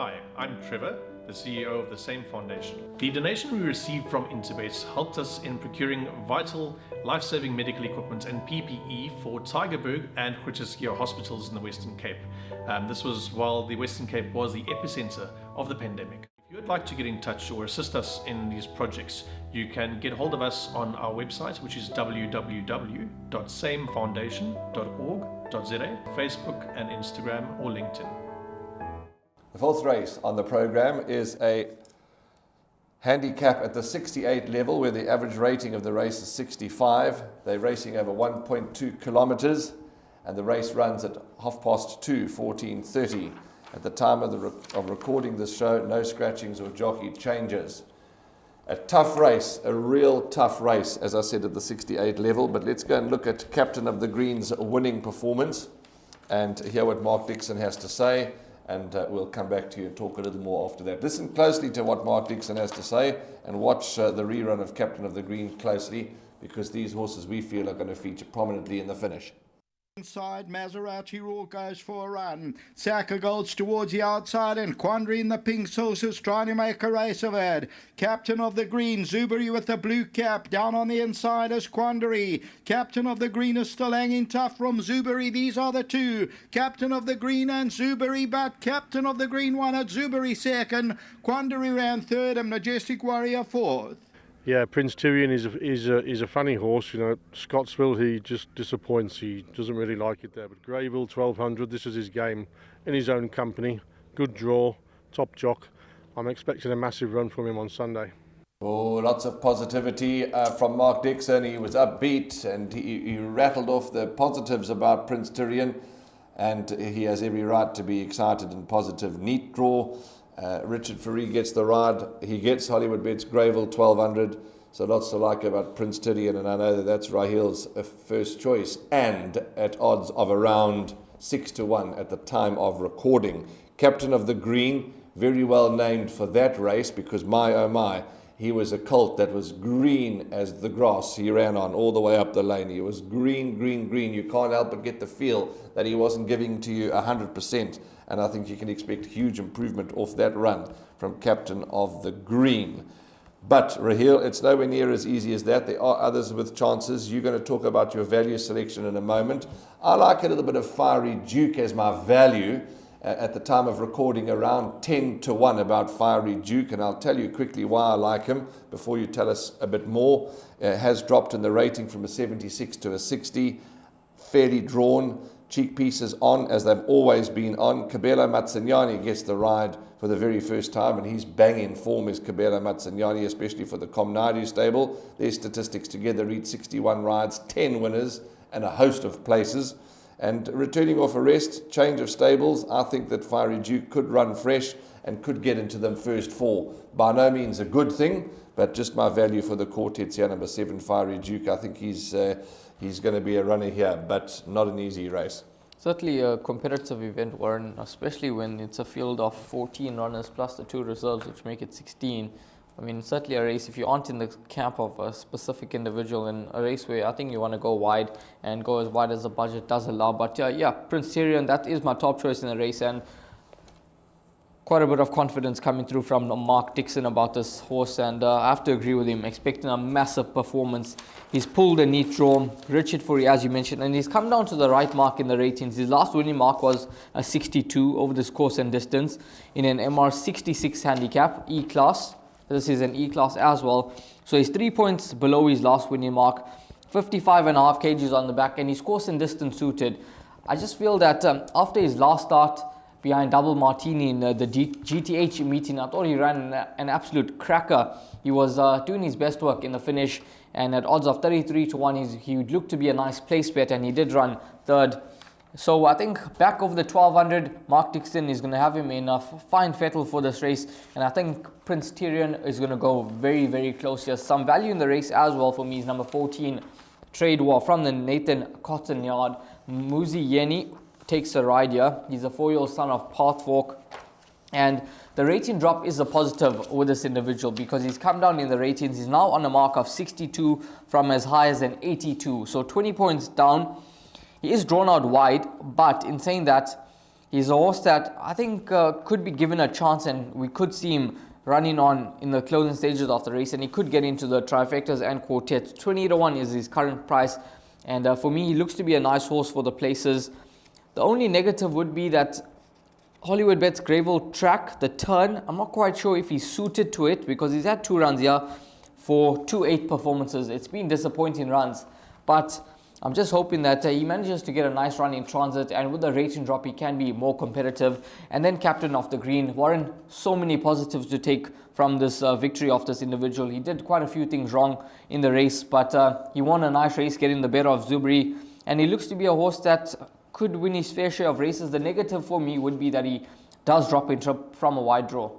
Hi, I'm Trevor, the CEO of the same foundation. The donation we received from Interbase helped us in procuring vital, life-saving medical equipment and PPE for Tygerberg and Groote hospitals in the Western Cape. This was while the Western Cape was the epicenter of the pandemic. If you would like to get in touch or assist us in these projects, you can get hold of us on our website, which is www.samefoundation.org.za, Facebook and Instagram or LinkedIn. The fourth race on the program is a handicap at the 68 level, where the average rating of the race is 65. They're racing over 1.2 kilometers, and the race runs at 2:30, 14:30. At the time of recording this show, no scratchings or jockey changes. A tough race, a real tough race, as I said, at the 68 level. But let's go and look at Captain of the Green's winning performance and hear what Mark Dixon has to say. And we'll come back to you and talk a little more after that. Listen closely to what Mark Dixon has to say and watch the rerun of Captain of the Green closely, because these horses we feel are going to feature prominently in the finish. Inside, Maserati Raw goes for a run. Saka Gold's towards the outside, and Quandary in the pink saucers trying to make a race of it. Captain of the Green, Zuberi with the blue cap. Down on the inside is Quandary. Captain of the Green is still hanging tough from Zuberi. These are the two. Captain of the Green and Zuberi, but Captain of the Green won at Zuberi second. Quandary ran third and Majestic Warrior fourth. Yeah, Prince Tyrion is a funny horse. You know, Scottsville, he just disappoints. He doesn't really like it there. But Greyville, 1200, this is his game in his own company. Good draw, top jock. I'm expecting a massive run from him on Sunday. Oh, lots of positivity from Mark Dixon. He was upbeat and he rattled off the positives about Prince Tyrion, and he has every right to be excited and positive. Neat draw. Richard Fourie gets the ride. He gets Hollywoodbets Greyville 1200. So lots to like about Prince Tyrion, and I know that that's Rahil's first choice, and at odds of around 6-1 at the time of recording. Captain of the Green, very well named for that race, because my oh my, he was a colt that was green as the grass he ran on all the way up the lane. He was green, green, green. You can't help but get the feel that he wasn't giving to you 100%. And I think you can expect huge improvement off that run from Captain of the Green. But, Rahil, it's nowhere near as easy as that. There are others with chances. You're going to talk about your value selection in a moment. I like a little bit of Fiery Duke as my value. At the time of recording, around 10-1 about Fiery Duke, and I'll tell you quickly why I like him before you tell us a bit more. Has dropped in the rating from a 76 to a 60, fairly drawn. Cheek pieces on, as they've always been on. Kabelo Matsunyane gets the ride for the very first time, and he's banging form is Kabelo Matsunyane, especially for the Comnadu stable. Their statistics together read 61 rides, 10 winners, and a host of places. And returning off a rest, change of stables, I think that Fiery Duke could run fresh and could get into them first four. By no means a good thing, but just my value for the quartets here, number 7, Fiery Duke. I think he's going to be a runner here, but not an easy race. Certainly a competitive event, Warren, especially when it's a field of 14 runners plus the 2 reserves, which make it 16. I mean, certainly a race, if you aren't in the camp of a specific individual, in a race where I think you want to go wide and go as wide as the budget does allow. But yeah, Prince Tyrion, that is my top choice in the race, and quite a bit of confidence coming through from Mark Dixon about this horse, and I have to agree with him, expecting a massive performance. He's pulled a neat draw, Richard Fourie, as you mentioned, and he's come down to the right mark in the ratings. His last winning mark was a 62 over this course and distance in an MR 66 handicap, E-class. This is an E-class as well. So he's 3 points below his last winning mark, 55.5 kgs on the back, and his course and distance suited. I just feel that after his last start behind Double Martini in the GTH meeting, I thought he ran an absolute cracker. He was doing his best work in the finish, and at odds of 33-1, he would look to be a nice place bet, and he did run third. So I think back over the 1200, Mark Dixon is going to have him in a fine fettle for this race, and I think Prince Tyrion is going to go very, very close here. Some value in the race as well for me is number 14, Trade War, from the Nathan Cotton Yard. Muzi Yeni takes a ride here. He's a 4-year-old son of Pathwalk, and the rating drop is a positive with this individual because he's come down in the ratings. He's now on a mark of 62 from as high as an 82, so 20 points down. He is drawn out wide, but in saying that, He's a horse that I think could be given a chance, and we could see him running on in the closing stages of the race, and he could get into the trifectas and quartets. 20-1 is his current price, and for me, he looks to be a nice horse for the places. The only negative would be that Hollywoodbets Greyville track, the turn, I'm not quite sure if he's suited to it, because he's had 2 runs here for 2-8 performances. It's been disappointing runs, but I'm just hoping that he manages to get a nice run in transit, and with the rating drop he can be more competitive. And then captain of the green, Warren, so many positives to take from this victory of this individual. He did quite a few things wrong in the race, but he won a nice race, getting the better of Zubri, and he looks to be a horse that could win his fair share of races. The negative for me would be that he does drop in from a wide draw.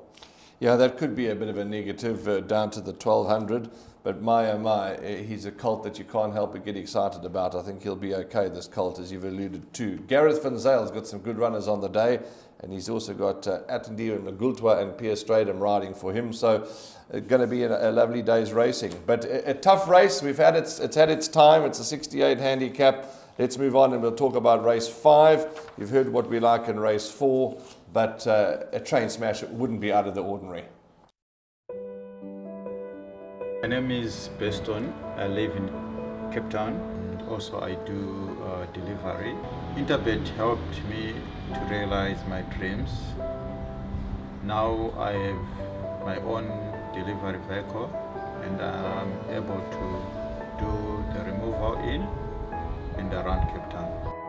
Yeah, that could be a bit of a negative down to the 1200. But my oh my, he's a colt that you can't help but get excited about. I think he'll be okay, this colt, as you've alluded to. Gareth Van Zyle's got some good runners on the day, and he's also got Attendeer and Nagultwa and Pierre Stradum riding for him. So going to be a lovely day's racing. But a tough race. It's had its time. It's a 68 handicap. Let's move on and we'll talk about race 5. You've heard what we like in race 4, but a train smash wouldn't be out of the ordinary. My name is Beston. I live in Cape Town. Also, I do delivery. Interbet helped me to realize my dreams. Now I have my own delivery vehicle, and I'm able to do the removal in and around Cape Town.